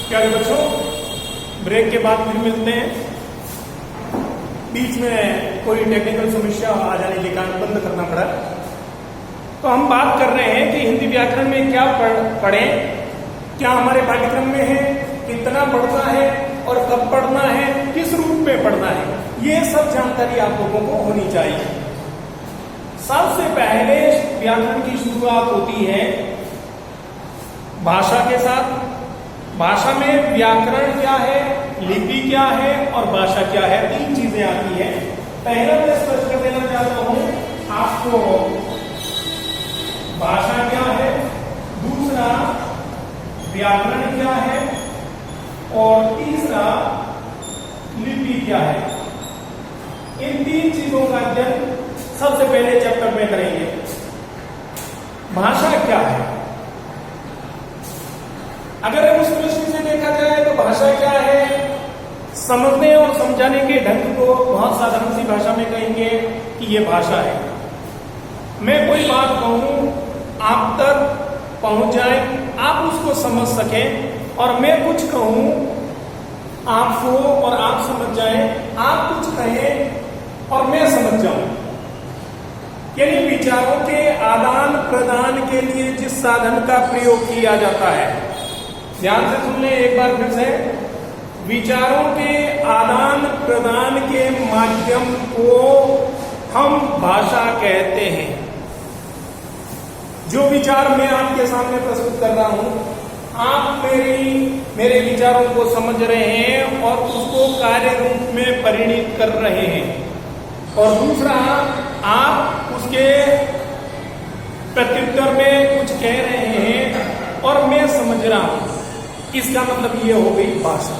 प्यारे बच्चों, ब्रेक के बाद फिर मिलते हैं। बीच में कोई टेक्निकल समस्या आ जाने के कारण बंद करना पड़ा। तो हम बात कर रहे हैं कि हिंदी व्याकरण में क्या पढ़ें, क्या हमारे पाठ्यक्रम में है, कितना पढ़ना है और कब पढ़ना है, किस रूप में पढ़ना है, ये सब जानकारी आप लोगों को होनी चाहिए। सबसे पहले व्याकरण की शुरुआत होती है भाषा के साथ। भाषा में व्याकरण क्या है, लिपि क्या है और भाषा क्या है, तीन चीजें आती है। पहला मैं स्पष्ट कर देना चाहता हूं आपको, भाषा क्या है, दूसरा व्याकरण क्या है और तीसरा लिपि क्या है। इन तीन चीजों का अध्ययन सबसे पहले चैप्टर में करेंगे। भाषा क्या है? अगर हम उस दृष्टि से देखा जाए तो भाषा क्या है, समझने और समझाने के ढंग को बहुत साधारण सी भाषा में कहेंगे कि ये भाषा है। मैं कोई बात कहूं, आप तक पहुंच जाए, आप उसको समझ सकें, और मैं कुछ कहूं आपको और आप समझ जाए, आप कुछ कहें और मैं समझ जाऊं। यानी विचारों के आदान प्रदान के लिए जिस साधन का प्रयोग किया जाता है, ध्यान से सुन लें एक बार फिर से, विचारों के आदान प्रदान के माध्यम को हम भाषा कहते हैं। जो विचार मैं आपके सामने प्रस्तुत कर रहा हूं, आप मेरे विचारों को समझ रहे हैं और उसको कार्य रूप में परिणित कर रहे हैं, और दूसरा आप उसके प्रत्युत्तर में कुछ कह रहे हैं और मैं समझ रहा हूं। इसका मतलब ये हो गई भाषा।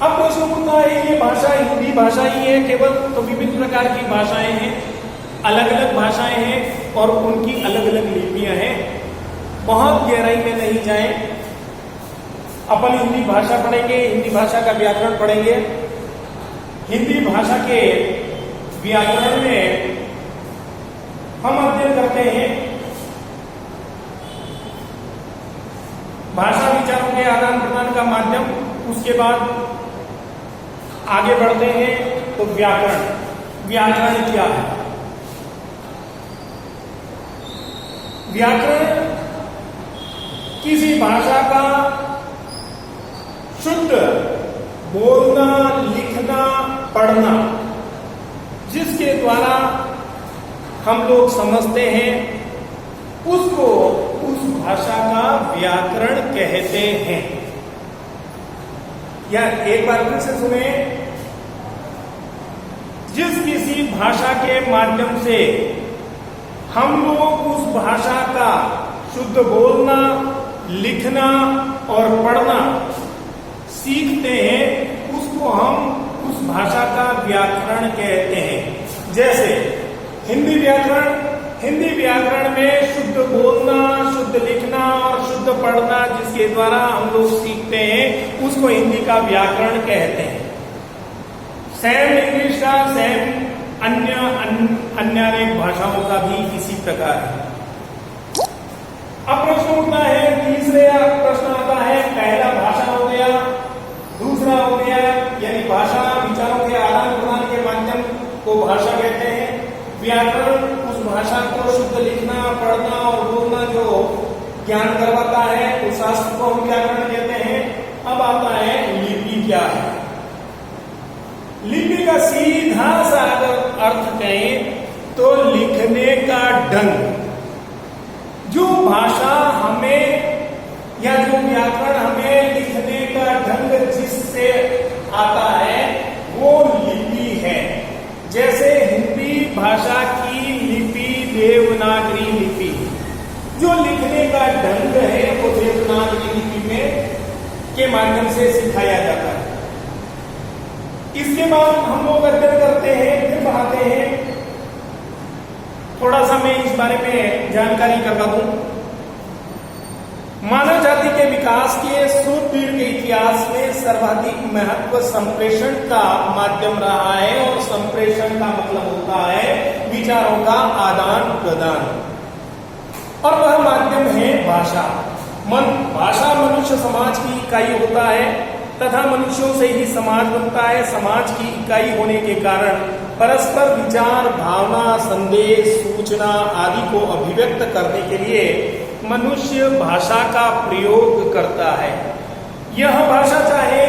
अब प्रश्न उठता है, ये भाषा हिंदी भाषा ही है केवल? तो विभिन्न प्रकार की भाषाएं हैं, अलग अलग भाषाएं हैं और उनकी अलग अलग लिपियां हैं। बहुत गहराई में नहीं जाएं, अपन हिंदी भाषा पढ़ेंगे, हिंदी भाषा का व्याकरण पढ़ेंगे। हिंदी भाषा के व्याकरण में हम अध्ययन करते हैं भाषा विचारों के आदान प्रदान का माध्यम। उसके बाद आगे बढ़ते हैं तो व्याकरण। व्याकरण क्या है? व्याकरण किसी भाषा का शुद्ध बोलना, लिखना, पढ़ना, जिसके द्वारा हम लोग समझते हैं, उसको उस भाषा का व्याकरण कहते हैं। या एक बार फिर से सुने, जिस किसी भाषा के माध्यम से हम लोग उस भाषा का शुद्ध बोलना, लिखना और पढ़ना सीखते हैं, उसको हम उस भाषा का व्याकरण कहते हैं। जैसे हिंदी व्याकरण, हिंदी व्याकरण में शुद्ध बोलना, शुद्ध लिखना और शुद्ध पढ़ना जिसके द्वारा हम लोग सीखते हैं, उसको हिंदी का व्याकरण कहते हैं। सेम इंग्लिश का, सेम अन्य अनेक भाषाओं का भी इसी प्रकार है। अब प्रश्न उठता है, तीसरे प्रश्न आता है, पहला भाषा हो गया, दूसरा हो गया यानी भाषा विचारों के आदान प्रदान के माध्यम को भाषा कहते हैं। व्याकरण उस भाषा को शुद्ध लिखना, पढ़ना और बोलना जो ज्ञान करवाता है, उस शास्त्र को हम व्याकरण कहते हैं। अब आता है लिपि क्या है? लिपि का सीधा सा अगर अर्थ कहें तो लिखने का ढंग। जो भाषा हमें या जो व्याकरण हमें लिखने का ढंग जिससे आता है वो लिपि है। जैसे हिंदी भाषा की लिपि देवनागरी लिपि, जो लिखने का ढंग है वो देवनागरी लिपि में के माध्यम से सिखाया जाता है। इसके बाद हम लोग अध्ययन करते हैं, फिर पढ़ाते हैं। थोड़ा सा मैं इस बारे में जानकारी करवा दूं। मानव जाति के विकास के सुदीर्घ इतिहास में सर्वाधिक महत्व संप्रेषण का माध्यम रहा है, और संप्रेषण का मतलब होता है विचारों का आदान प्रदान, और वह माध्यम है भाषा। भाषा मनुष्य समाज की इकाई होता है तथा मनुष्यों से ही समाज बनता है। समाज की इकाई होने के कारण परस्पर विचार, भावना, संदेश, सूचना आदि को अभिव्यक्त करने के लिए मनुष्य भाषा का प्रयोग करता है। यह भाषा चाहे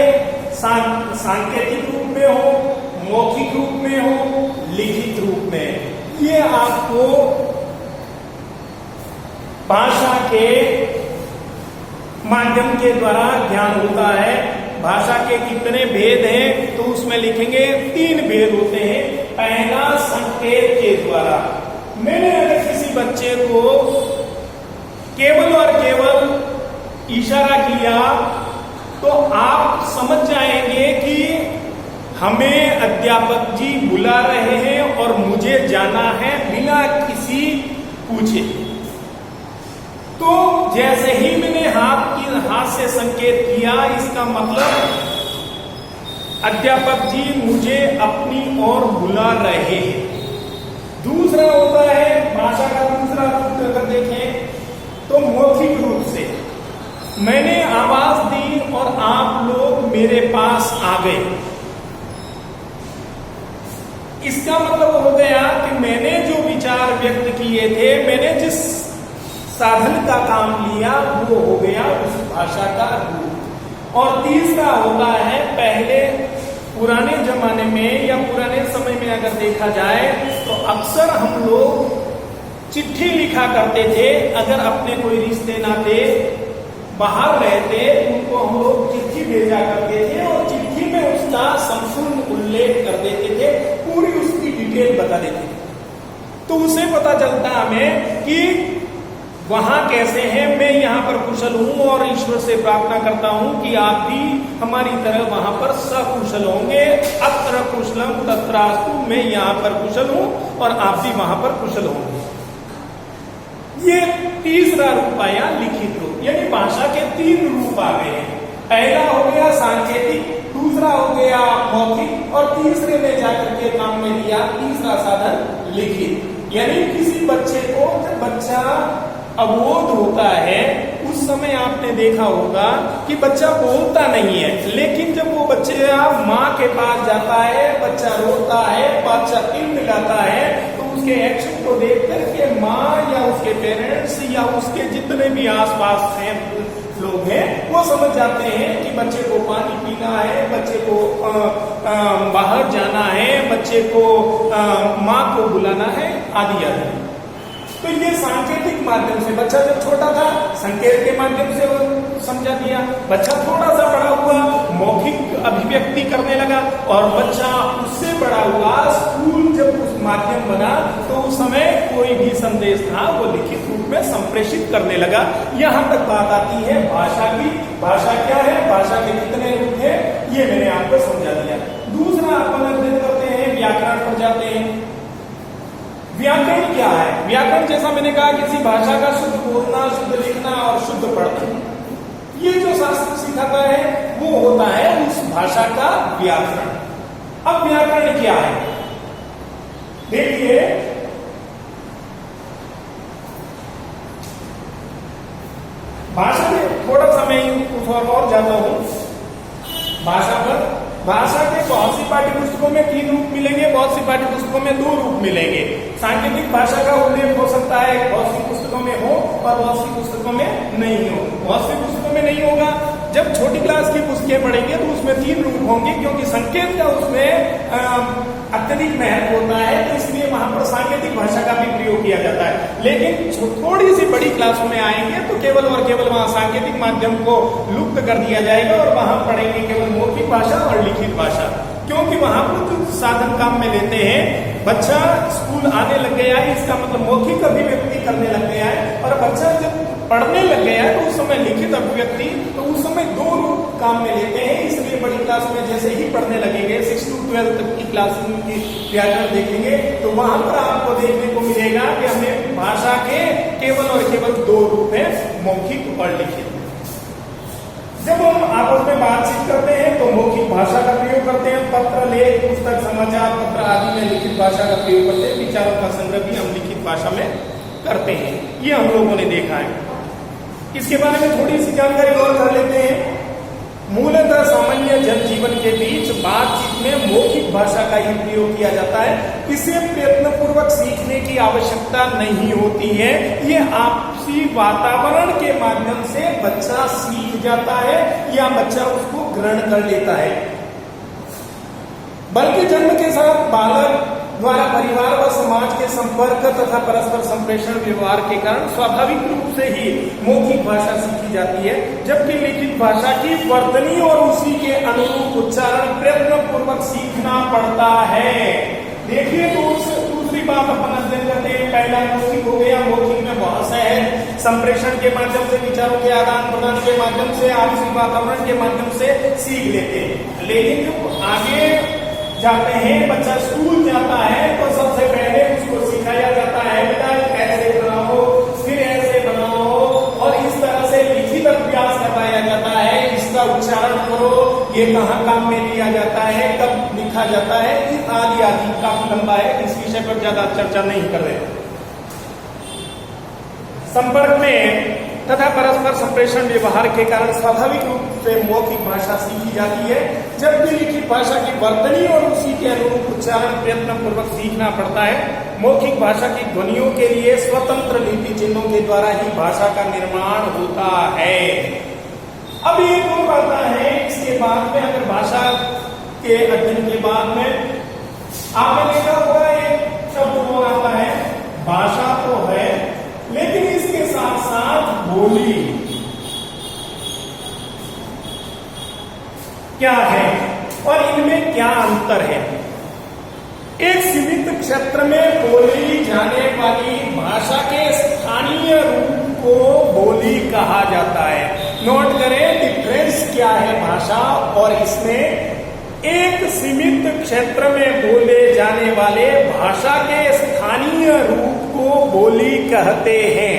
सांकेतिक रूप में हो, मौखिक रूप में हो, लिखित रूप में, ये आपको भाषा के माध्यम के द्वारा ज्ञान होता है। भाषा के कितने भेद हैं तो उसमें लिखेंगे 3 भेद होते हैं। पहला, संकेत के द्वारा। मैंने अगर किसी बच्चे को केवल और केवल इशारा किया तो आप समझ जाएंगे कि हमें अध्यापक जी बुला रहे हैं और मुझे जाना है बिना किसी पूछे। तो जैसे ही मैंने हाथ से संकेत किया, इसका मतलब अध्यापक जी मुझे अपनी ओर बुला रहे हैं। दूसरा होता है भाषा का दूसरा रूप अगर देखें तो मौखिक रूप से मैंने आवाज दी और आप लोग मेरे पास आ गए। इसका मतलब हो गया कि मैंने जो विचार व्यक्त किए थे, मैंने जिस साधन का काम लिया, वो हो गया उस भाषा का रूप। और तीसरा होता है, पहले पुराने जमाने में या पुराने समय में अगर देखा जाए तो अक्सर हम लोग चिट्ठी लिखा करते थे। अगर अपने कोई रिश्ते नाते बाहर रहते, उनको हम लोग चिट्ठी भेजा करते थे और चिट्ठी में उसका संपूर्ण उल्लेख कर देते थे, पूरी उसकी डिटेल बता देते थे। तो उसे पता चलता हमें कि वहां कैसे हैं, मैं यहाँ पर कुशल हूं और ईश्वर से प्रार्थना करता हूं कि आप भी हमारी तरह वहां पर सकुशल होंगे। अत्र कुशलम तत्रास्तु, मैं यहाँ पर कुशल हूं और आप भी वहां पर कुशल होंगे। ये तीसरा रूप आया लिखित रूप, यानी भाषा के 3 रूप आ गए हैं। पहला हो गया सांकेतिक, दूसरा हो गया मौखिक और तीसरे में जाकर के काम में लिया तीसरा साधन लिखित। यानी किसी बच्चे को, जब बच्चा अबोध होता है उस समय आपने देखा होगा कि बच्चा बोलता नहीं है, लेकिन जब वो बच्चा माँ के पास जाता है, बच्चा रोता है, बच्चा चिल्लाता है, तो उसके एक्शन को देख करके माँ या उसके पेरेंट्स या उसके जितने भी आसपास हैं लोग हैं, वो समझ जाते हैं कि बच्चे को पानी पीना है, बच्चे को बाहर जाना है, बच्चे को माँ को बुलाना है, आदि आदि। तो ये सांकेतिक माध्यम से, बच्चा जब छोटा था संकेत के माध्यम से वो समझा दिया। बच्चा थोड़ा सा बड़ा हुआ, मौखिक अभिव्यक्ति करने लगा, और बच्चा उससे बड़ा हुआ, स्कूल जब उस माध्यम बना तो उस समय कोई भी संदेश था वो लिखित रूप में संप्रेषित करने लगा। यहाँ तक बात आती है भाषा की। भाषा क्या है, भाषा के कितने रूप है, ये मैंने आपको समझा दिया। दूसरा अपन अध्ययन करते हैं, व्याकरण पर जाते हैं। व्याकरण क्या है? व्याकरण जैसा मैंने कहा, किसी भाषा का शुद्ध बोलना, शुद्ध लिखना और शुद्ध पढ़ना। ये जो शास्त्र सिखाता है वो होता है उस भाषा का व्याकरण। अब व्याकरण क्या है देखिए, भाषा में थोड़ा सा मैं कुछ और जाता हूं भाषा पर। भाषा के बहुत सी पाठ्य पुस्तकों में 3 रूप मिलेंगे, बहुत सी पाठ्य पुस्तकों में 2 रूप मिलेंगे। सांकेतिक भाषा का उल्लेख हो सकता है, बहुत सी पुस्तकों में हो और बहुत सी पुस्तकों में नहीं हो। बहुत सी पुस्तकों में नहीं होगा। जब छोटी क्लास की पुस्तकें पढ़ेंगे तो उसमें 3 रूप होंगे, क्योंकि संकेत का उसमें अत्यधिक महत्व होता है, तो इसलिए वहां पर सांकेतिक भाषा का भी प्रयोग किया जाता है। लेकिन थोड़ी सी बड़ी क्लासों में आएंगे तो केवल और केवल वहां सांकेतिक माध्यम को लुप्त कर दिया जाएगा और वहां पढ़ेंगे केवल मौखिक भाषा और लिखित भाषा, क्योंकि वहां पर जो साधन काम में लेते हैं, बच्चा स्कूल आने लग गया है, इसका मतलब मौखिक अभिव्यक्ति करने लग गया है, और बच्चा जब पढ़ने लग गया है तो उस समय लिखित अभिव्यक्ति, तो उस समय 2 रूप काम में लेते हैं। इसलिए बड़ी क्लास में जैसे ही पढ़ने लगेंगे, 6 to 12 तक की क्लास की व्याकरण देखेंगे तो वहां पर आपको देखने को मिलेगा कि हमें भाषा के केवल और केवल 2 रूप है, मौखिक और लिखित। जब हम आपस में बातचीत करते हैं तो मौखिक भाषा का प्रयोग करते हैं, पत्र, लेख, पुस्तक, समाचार पत्र आदि में लिखित भाषा का प्रयोग करते हैं। विचारों का संग्रह भी हम लिखित भाषा में करते हैं, ये हम लोगों ने देखा है। इसके बारे में थोड़ी सी जानकारी और कर लेते हैं। मूलतः सामान्य जनजीवन के बीच बातचीत में मौखिक भाषा का ही प्रयोग किया जाता है। इसे प्रयत्नपूर्वक सीखने की आवश्यकता नहीं होती है। ये आपसी वातावरण के माध्यम से बच्चा सीख जाता है या बच्चा उसको ग्रहण कर लेता है। बल्कि जन्म के साथ बालक द्वारा परिवार व समाज के संपर्क तथा परस्पर संप्रेषण व्यवहार के कारण स्वाभाविक रूप से ही मौखिक भाषा सीखी जाती है, जबकि लिखित भाषा की वर्तनी और उसी के अनुरूप उच्चारण प्रयत्न पूर्वक सीखना पड़ता है। देखिए तो दूसरी बात अपन अध्ययन करते हैं। पहला मौखिक हो गया। मौखिक में बहुत सा है, संप्रेषण के माध्यम से, विचारों के आदान प्रदान के माध्यम से, आपसी वातावरण के माध्यम से सीख लेते हैं। लेकिन जब आगे जाते हैं, बच्चा स्कूल जाता है, तो सबसे पहले उसको सिखाया जाता है बेटा ऐसे बनाओ, फिर ऐसे बनाओ, और इस तरह से लिखित अभ्यास करवाया जाता है। इसका उच्चारण करो, ये कहाँ काम में लिया जाता है, कब लिखा जाता है, आदि आदि। काफी लंबा है, इस विषय पर ज्यादा चर्चा नहीं कर रहे। संपर्क में तथा परस्पर संप्रेषण व्यवहार के कारण स्वाभाविक रूप से मौखिक भाषा सीखी जाती है, जबकि लिखित भाषा की वर्तनी और उसी के अनुरूप उच्चारण प्रयत्न पूर्वक सीखना पड़ता है। मौखिक भाषा की ध्वनियों के लिए स्वतंत्र लिपि चिन्हों के द्वारा ही भाषा का निर्माण होता है। अब ये तो आता है, इसके बाद में अगर भाषा के अध्ययन के बाद में आपने देखा होगा एक शब्द वो आता है, भाषा तो है लेकिन इसके साथ साथ बोली क्या है और इनमें क्या अंतर है। एक सीमित क्षेत्र में बोली जाने वाली भाषा के स्थानीय रूप को बोली कहा जाता है। नोट करें डिफरेंस क्या है भाषा और इसमें। एक सीमित क्षेत्र में बोले जाने वाले भाषा के स्थानीय रूप को बोली कहते हैं,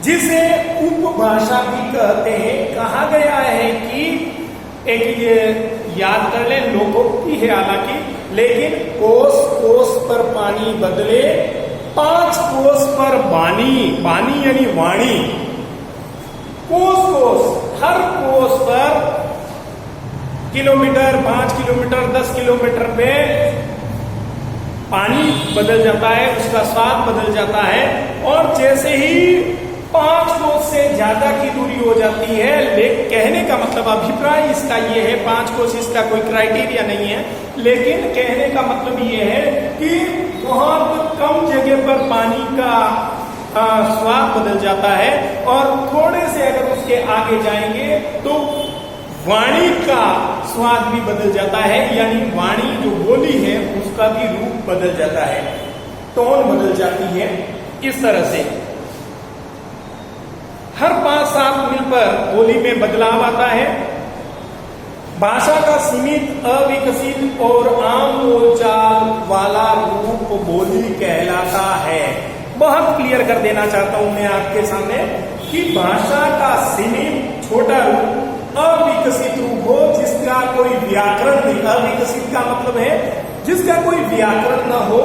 जिसे उपभाषा भी कहते हैं। कहा गया है कि एक ये याद कर ले, लोकोक्ति है हालांकि, लेकिन कोस कोस पर पानी बदले 5 कोस पर बानी, बानी यानी वाणी। कोस कोस, हर कोस पर किलोमीटर, 5 किलोमीटर, 10 किलोमीटर पे पानी बदल जाता है, उसका स्वाद बदल जाता है। और जैसे ही 5 कोस से ज्यादा की दूरी हो जाती है, लेकिन कहने का मतलब अभिप्राय इसका ये है, 5 कोस इसका कोई क्राइटेरिया नहीं है, लेकिन कहने का मतलब ये है कि बहुत कम जगह पर पानी का स्वाद बदल जाता है और थोड़े से अगर उसके आगे जाएंगे तो वाणी का स्वाद भी बदल जाता है, यानी वाणी जो बोली है उसका भी रूप बदल जाता है, टोन बदल जाती है। इस तरह से हर 5-7 मील पर बोली में बदलाव आता है। भाषा का सीमित, अविकसित और आम बोलचाल वाला रूप बोली कहलाता है। बहुत क्लियर कर देना चाहता हूं मैं आपके सामने कि भाषा का सीमित, छोटा रूप, अविकसित रूप हो जिसका कोई व्याकरण नहीं, अविकसित का मतलब है जिसका कोई व्याकरण न हो,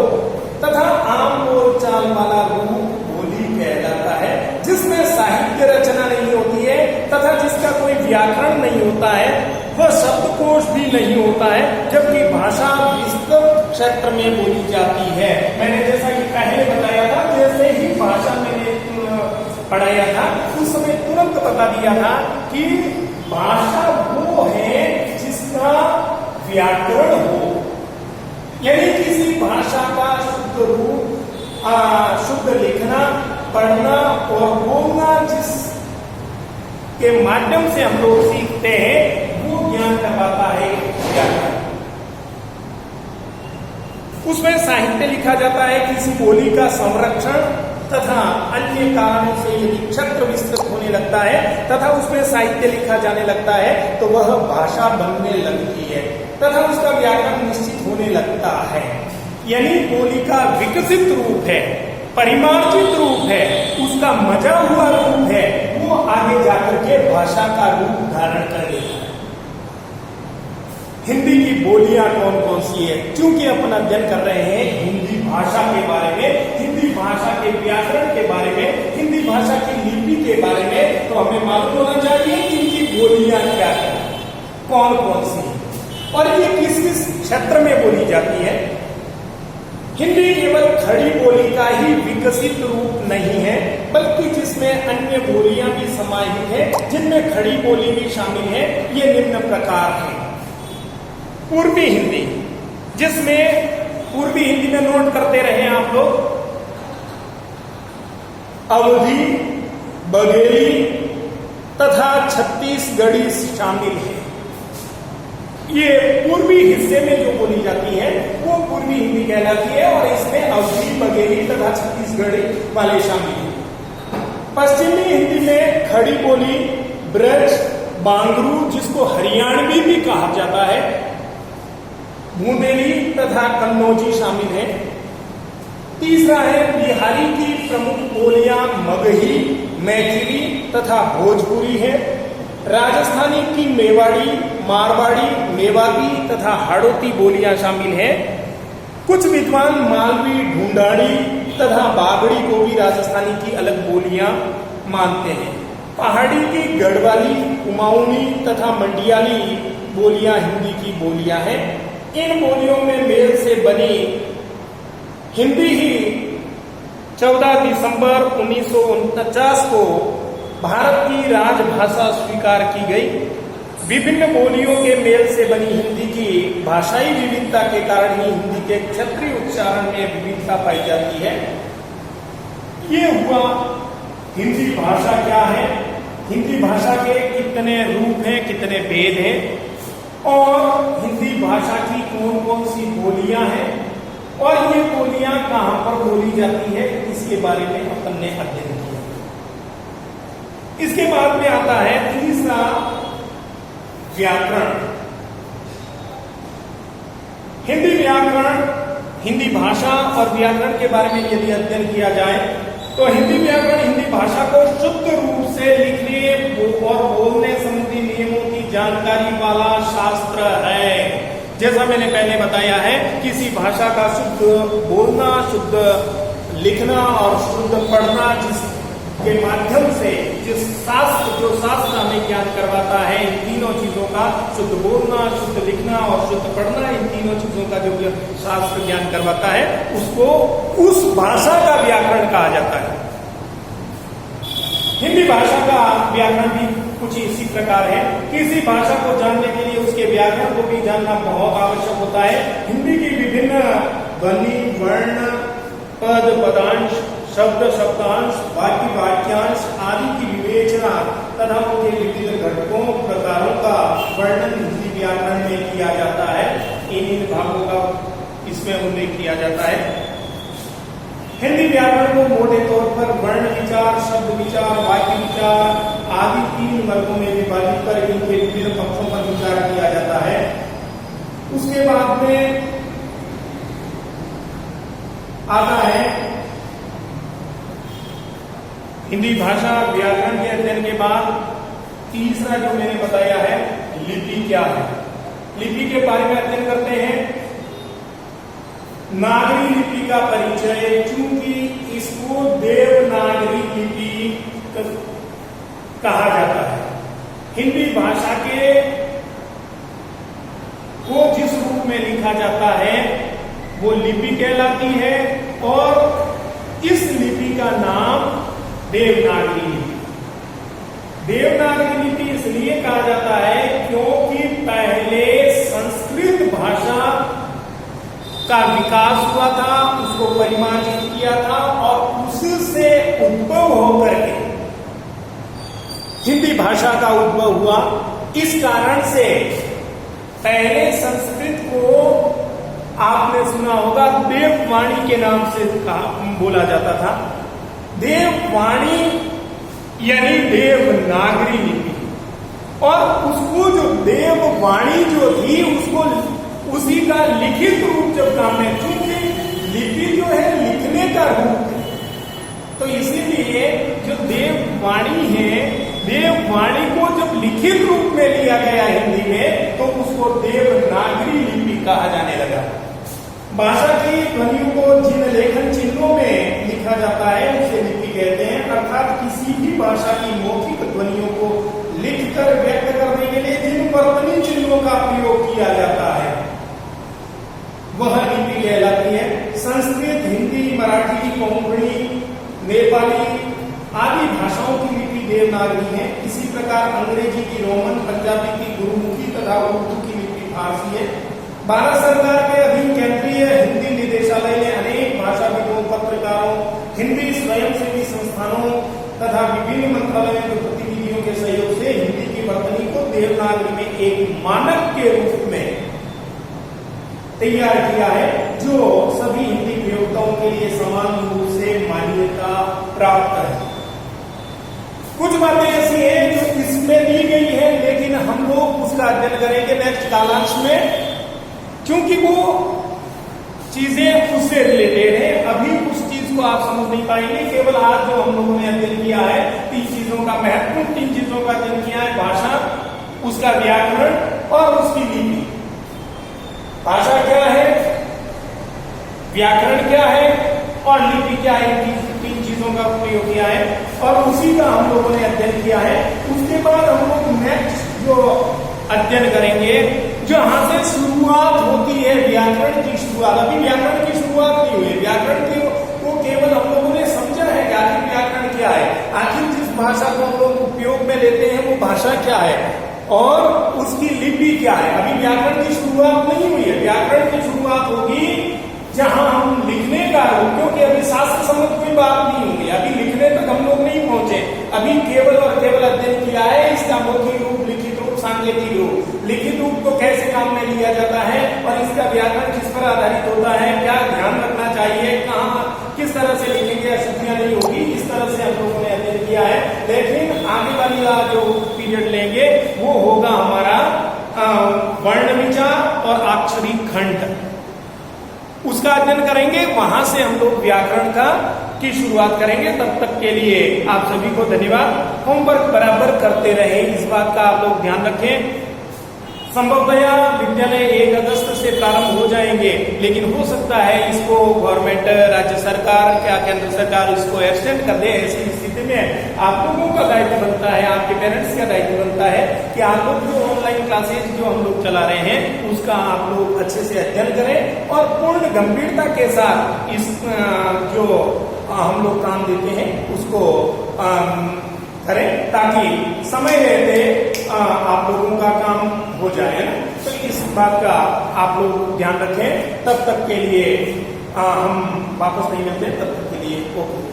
तथा आम बोलचाल वाला रूप बोली कहलाता है, जिसमें साहित्य रचना नहीं होती है तथा जिसका कोई व्याकरण नहीं होता है, वह शब्दकोश भी नहीं होता है, जबकि भाषा विस्तृत क्षेत्र में बोली जाती है। मैंने जैसा कि पहले बताया था, जैसे ही भाषा मैंने पढ़ाया था उस समय तुरंत बता दिया था कि भाषा वो है जिसका व्याकरण हो, यानी किसी भाषा का शुद्ध रूप, शुद्ध लिखना, पढ़ना और बोलना जिस के माध्यम से हम लोग सीखते हैं, वो ज्ञान करवाता है व्याकरण। उसमें साहित्य लिखा जाता है किसी बोली का संरक्षण तथा अन्य कारणों से यदि क्षेत्र विस्तृत होने लगता है तथा उसमें साहित्य लिखा जाने लगता है तो वह भाषा बनने लगती है तथा उसका व्याकरण निश्चित होने लगता है। यानी बोली का विकसित रूप है, परिमार्जित रूप है, उसका मजा हुआ रूप है, वो आगे जाकर के भाषा का रूप धारण कर लेता है। हिंदी की बोलियां कौन कौन सी है, क्योंकि अपन अध्ययन कर रहे हैं हिंदी भाषा के बारे में, हिंदी भाषा के व्याकरण के बारे में, हिंदी भाषा की लिपि के बारे में, तो हमें मालूम होना चाहिए कि इनकी बोलियां क्या है, कौन कौन सी है और ये किस किस क्षेत्र में बोली जाती है। हिंदी केवल खड़ी बोली का ही विकसित रूप नहीं है, बल्कि जिसमें अन्य बोलियां भी समाहित है, जिनमें खड़ी बोली भी शामिल है। ये निम्न प्रकार है। पूर्वी हिंदी, जिसमें पूर्वी हिंदी में नोट करते रहे आप लोग, अवधी, बघेली तथा छत्तीसगढ़ी शामिल है। ये पूर्वी हिस्से में जो बोली जाती है वो पूर्वी हिंदी कहलाती है और इसमें अवधी, बघेली तथा छत्तीसगढ़ी वाले शामिल हैं। पश्चिमी हिंदी में खड़ी बोली, ब्रज, बांगरू जिसको हरियाणवी भी कहा जाता है, बूंदेली तथा कन्नौजी शामिल है। तीसरा है बिहारी की प्रमुख बोलियां मगही, मैथिली तथा भोजपुरी है। राजस्थानी की मेवाड़ी, मारवाड़ी, मेवाती तथा हाड़ौती बोलियां शामिल हैं। कुछ विद्वान मालवी, ढूंढाड़ी तथा बागड़ी को भी राजस्थानी की अलग बोलियां मानते हैं। पहाड़ी की गढ़वाली, कुमाऊनी तथा मंडियाली बोलियां हिंदी की बोलियां हैं। इन बोलियों में मेल से बनी हिंदी ही 14 दिसंबर 1949 को भारत की राजभाषा स्वीकार की गई। विभिन्न बोलियों के मेल से बनी हिंदी की भाषाई विविधता के कारण ही हिंदी के क्षेत्रीय उच्चारण में विविधता पाई जाती है। ये हुआ हिंदी भाषा क्या है, हिंदी भाषा के कितने रूप हैं, कितने भेद हैं और हिंदी भाषा की कौन कौन सी बोलियां हैं और ये बोलियां कहां पर बोली जाती है, इसके बारे में अपन ने अध्ययन किया। इसके बाद में आता है तीसरा व्याकरण। हिंदी व्याकरण, हिंदी भाषा और व्याकरण के बारे में यदि अध्ययन किया जाए तो हिंदी व्याकरण हिंदी भाषा को शुद्ध रूप से लिखने और बोलने संबंधी नियमों की जानकारी वाला शास्त्र है। जैसा मैंने पहले बताया है, किसी भाषा का शुद्ध बोलना, शुद्ध लिखना और शुद्ध पढ़ना, जिसके माध्यम से जो शास्त्र हमें ज्ञान करवाता है, इन तीनों चीजों का, शुद्ध बोलना, शुद्ध लिखना और शुद्ध पढ़ना, इन तीनों चीजों का जो शास्त्र ज्ञान करवाता है, उसको उस भाषा का व्याकरण कहा जाता है। हिंदी भाषा का व्याकरण भी कुछ इसी प्रकार है। किसी भाषा को जानने के लिए उसके व्याकरण को भी जानना बहुत आवश्यक होता है। हिंदी की विभिन्न ध्वनि, वर्ण, पद, पदांश, शब्द, शब्दांश, वाक्य, वाक्यांश आदि की विवेचना तथा उनके विविध घटकों, प्रकारों का वर्णन हिंदी व्याकरण में किया जाता है। इन भागों का इसमें उल्लेख किया जाता है। हिंदी व्याकरण को मोटे तौर पर वर्ण विचार, शब्द विचार, वाक्य विचार आदि 3 वर्गों में विभाजित कर इनके विभिन्न पक्षों पर विचार किया जाता है। उसके बाद में आता है हिंदी भाषा व्याकरण के अध्ययन के बाद तीसरा जो मैंने बताया है, लिपि क्या है। लिपि के बारे में अध्ययन करते हैं। नागरी लिपि का परिचय, चूंकि इसको देवनागरी लिपि कहा जाता है। हिंदी भाषा के को जिस रूप में लिखा जाता है वो लिपि कहलाती है और इस लिपि का नाम देवनागरी लिपि। देवनागरी लिपि इसलिए कहा जाता है क्योंकि पहले संस्कृत भाषा का विकास हुआ था, उसको परिमार्जित किया था और उससे उद्भव होकर के हिंदी भाषा का उद्भव हुआ। इस कारण से पहले संस्कृत को आपने सुना होगा देववाणी के नाम से बोला जाता था। देववाणी यानी देवनागरी लिपि, और उसको जो देववाणी जो थी उसको उसी का लिखित रूप जब काम में, क्योंकि लिपि जो है लिखने का रूप है, तो इसीलिए जो देववाणी है, देववाणी को जब लिखित रूप में लिया गया हिंदी में तो उसको देवनागरी लिपि कहा जाने लगा। भाषा की ध्वनियों को जिन लेखन चिन्हों में लिखा जाता है उसे लिपि कहते हैं, अर्थात किसी भी भाषा की मौखिक ध्वनियों को लिखकर व्यक्त करने के लिए जिन वर्तनी चिन्हों का प्रयोग किया जाता है वह लिपि कहलाती है। संस्कृत, हिंदी, मराठी, कोंकणी, नेपाली आदि भाषाओं की लिपि देवनागरी है। इसी प्रकार अंग्रेजी की रोमन, पंजाबी की गुरुमुखी तथा उर्दू की लिपि फारसी है। भारत सरकार के अधीन केंद्रीय हिंदी निदेशालय ने अनेक भाषाविदों, पत्रकारों, हिंदी स्वयंसेवी संस्थानों तथा विभिन्न मंत्रालयों के प्रतिनिधियों के सहयोग से हिंदी की वर्तनी को देवनागरी में एक मानक के रूप में तैयार किया है, जो सभी हिंदी प्रयोक्ताओं के लिए समान रूप से मान्यता प्राप्त है। कुछ बातें ऐसी हैं जो इसमें दी गई है, लेकिन हम लोग उसका अध्ययन करेंगे नेक्स्ट कालांश में, क्योंकि वो चीजें उससे रिलेटेड है। अभी उस चीज को आप समझ नहीं पाएंगे। केवल आज जो हम लोगों ने अध्ययन किया है, 3 चीजों का महत्वपूर्ण 3 चीजों का अध्ययन किया है, भाषा, उसका व्याकरण और उसकी लिपि। भाषा क्या है, व्याकरण क्या है और लिपि क्या है, 3 चीजों का प्रयोग किया है और उसी का हम लोगों ने अध्ययन किया है। उसके बाद हम लोग नेक्स्ट जो अध्ययन करेंगे, जहां से शुरुआत होती है व्याकरण की शुरुआत। अभी व्याकरण की शुरुआत नहीं हुई, व्याकरण की वो केवल हम लोगों ने समझा है कि आखिर व्याकरण क्या है, आखिर जिस भाषा को हम लोग उपयोग में लेते हैं वो भाषा क्या है और उसकी लिपि क्या है। अभी व्याकरण की शुरुआत नहीं हुई है। व्याकरण की शुरुआत होगी जहां हम लिखने का, क्योंकि अभी शास्त्र सम्मत कोई बात नहीं होगी, अभी लिखने तक हम लोग नहीं पहुंचे। अभी केवल और केवल अध्ययन किया है इसका मौखिक रूप, लिखित रूप, सांकेतिक रूप। लिखित रूप को कैसे काम में लिया जाता है और इसका व्याकरण किस पर आधारित होता है, क्या ध्यान रखना चाहिए, कहाँ किस तरह से लिखेंगे, अशुद्धियां नहीं होगी, इस तरह से हम लोगों ने अध्ययन किया है। लेकिन आगे वाली जो पीरियड लेंगे वो होगा हमारा वर्ण विचार और अक्षरी खंड, उसका अध्ययन करेंगे। वहां से हम लोग व्याकरण की शुरुआत करेंगे। तब तक के लिए आप सभी को धन्यवाद। होमवर्क बराबर करते रहे, इस बात का आप लोग ध्यान रखें। संभवतया विद्यालय 1 अगस्त से प्रारंभ हो जाएंगे, लेकिन हो सकता है इसको गवर्नमेंट, राज्य सरकार, क्या केंद्र सरकार इसको एक्सटेंड कर दे। ऐसी स्थिति में आप लोगों का दायित्व बनता है, आपके पेरेंट्स का दायित्व बनता है कि आप लोग जो ऑनलाइन क्लासेज जो हम लोग चला रहे हैं उसका आप लोग अच्छे से अध्ययन करें और पूर्ण गंभीरता के साथ इस जो हम लोग काम देते हैं उसको करें, ताकि समय रहते आप लोगों का काम हो जाए ना। तो इस बात का आप लोग ध्यान रखें। तब तक के लिए हम वापस नहीं मिलते, तब तक के लिए ओके।